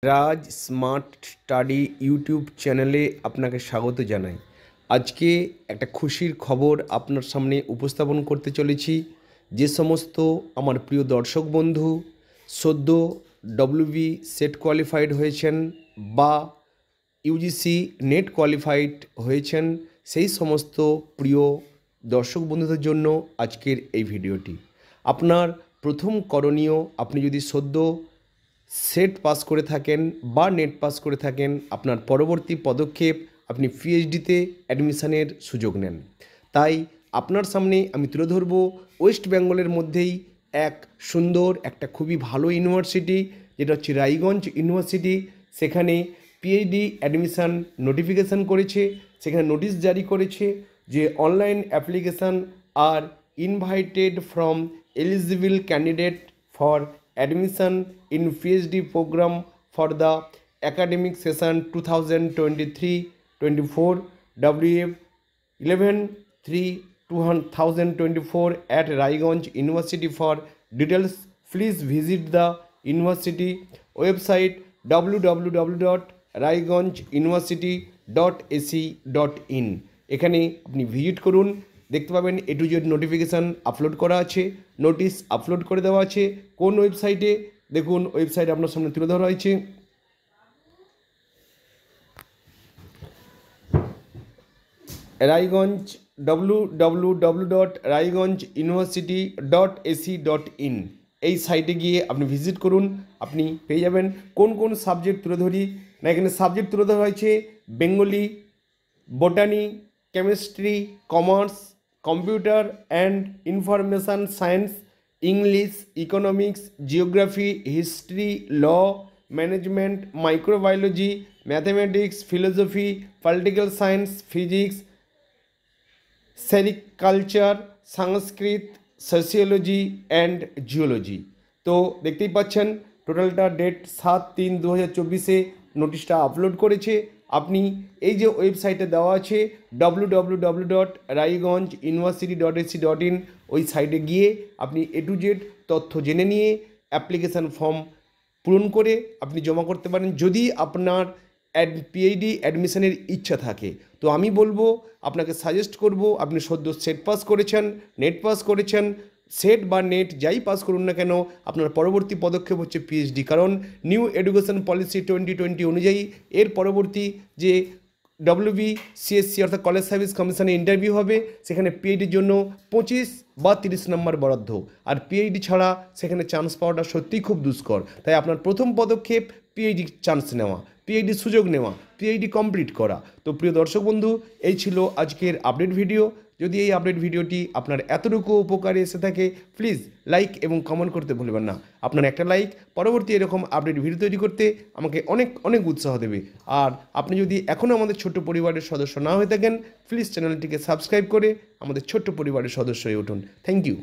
রাজ smart study YouTube চ্যানেলে আপনাকে স্বাগত জানাই। আজকে একটা খুশির খবর আপনার সামনে উপস্থাপন করতে চলেছি। যে সমস্ত আমার প্রিয় দর্শক বন্ধু সদ্য ডব্লিউবি সেট কোয়ালিফাইড হয়েছেন বা ইউজিসি নেট কোয়ালিফাইড হয়েছেন, সেই সমস্ত প্রিয় দর্শক বন্ধুদের জন্য আজকের এই ভিডিওটি। আপনার প্রথম করণীয়, আপনি যদি সদ্য সেট পাস করে থাকেন বা নেট পাস করে থাকেন, আপনার পরবর্তী পদক্ষেপ আপনি পিএইচডিতে অ্যাডমিশানের সুযোগ নেন। তাই আপনার সামনে আমি তুলে ধরব ওয়েস্ট বেঙ্গলের মধ্যেই এক সুন্দর একটা খুবই ভালো ইউনিভার্সিটি, যেটা হচ্ছে রায়গঞ্জ ইউনিভার্সিটি। সেখানে পিএইচডি অ্যাডমিশান নোটিফিকেশান করেছে, সেখানে নোটিশ জারি করেছে যে online application are invited from eligible candidate for admission in PhD program for the academic session 2023-24 WF 11/3/2024 at Raiganj University. For details, please visit the university website www.raiganjuniversity.ac.in। এখানে আপনি visit করুন, দেখতে পাবেন A to Z notification upload করা আছে, notice upload করে দেওয়া আছে। কোন ওয়েবসাইটে? দেখুন, ওয়েবসাইট আপনার সামনে তুলে ধরা হয়েছে। রায়গঞ্জ www.raiganjuniversity.ac.in এই সাইটে গিয়ে আপনি ভিজিট করুন, আপনি পেয়ে যাবেন। কোন কোন সাবজেক্ট তুলে ধরি না, এখানে সাবজেক্ট তুলে ধরা হয়েছে Bengali, botany, chemistry, commerce, computer and information science, English, economics, geography, history, law, management, microbiology, mathematics, philosophy, political science, physics, sericulture, Sanskrit, sociology and geology. তো দেখতেই পাচ্ছেন টোটালটা ডেট 7/3/2024 নোটিশটা আপলোড করেছে। আপনি এই যে ওয়েবসাইটে দেওয়া আছে www.raiganjuniversity.ac.in ওই সাইটে গিয়ে আপনি A to Z তথ্য জেনে নিয়ে অ্যাপ্লিকেশান ফর্ম পূরণ করে আপনি জমা করতে পারেন, যদি আপনার পিএইচডি অ্যাডমিশনের ইচ্ছা থাকে। তো আমি বলবো, আপনাকে সাজেস্ট করব, আপনি সদ্য সেট পাস করেছেন, নেট পাস করেছেন, সেট বা নেট যাই পাস করুন না কেন, আপনার পরবর্তী পদক্ষেপ হচ্ছে পিএইচডি। কারণ নিউ এডুকেশন পলিসি 2020 অনুযায়ী এর পরবর্তী যে WBCSC অর্থাৎ কলেজ সার্ভিস কমিশনে ইন্টারভিউ হবে, সেখানে পিএইচডির জন্য 25 বা 30 নম্বর বরাদ্দ। আর পিএইচডি ছাড়া সেখানে চান্স পাওয়াটা সত্যিই খুব দুষ্কর। তাই আপনার প্রথম পদক্ষেপ পিএইচডি চান্স নেওয়া, পিএইচডির সুযোগ নেওয়া, পিএইচডি কমপ্লিট করা। তো প্রিয় দর্শক বন্ধু, এই ছিল আজকের আপডেট ভিডিও। যদি এই আপডেট ভিডিওটি আপনার এতটুকু উপকারে এসে থাকে, প্লিজ লাইক এবং কমেন্ট করতে ভুলবেন না। আপনার একটা লাইক পরবর্তী এরকম আপডেট ভিডিও তৈরি করতে আমাকে অনেক অনেক উৎসাহ দেবে। আর আপনি যদি এখনও আমাদের ছোট্ট পরিবারের সদস্য না হয়ে থাকেন, প্লিজ চ্যানেলটিকে সাবস্ক্রাইব করে আমাদের ছোট্ট পরিবারের সদস্য হয়ে উঠুন। Thank you.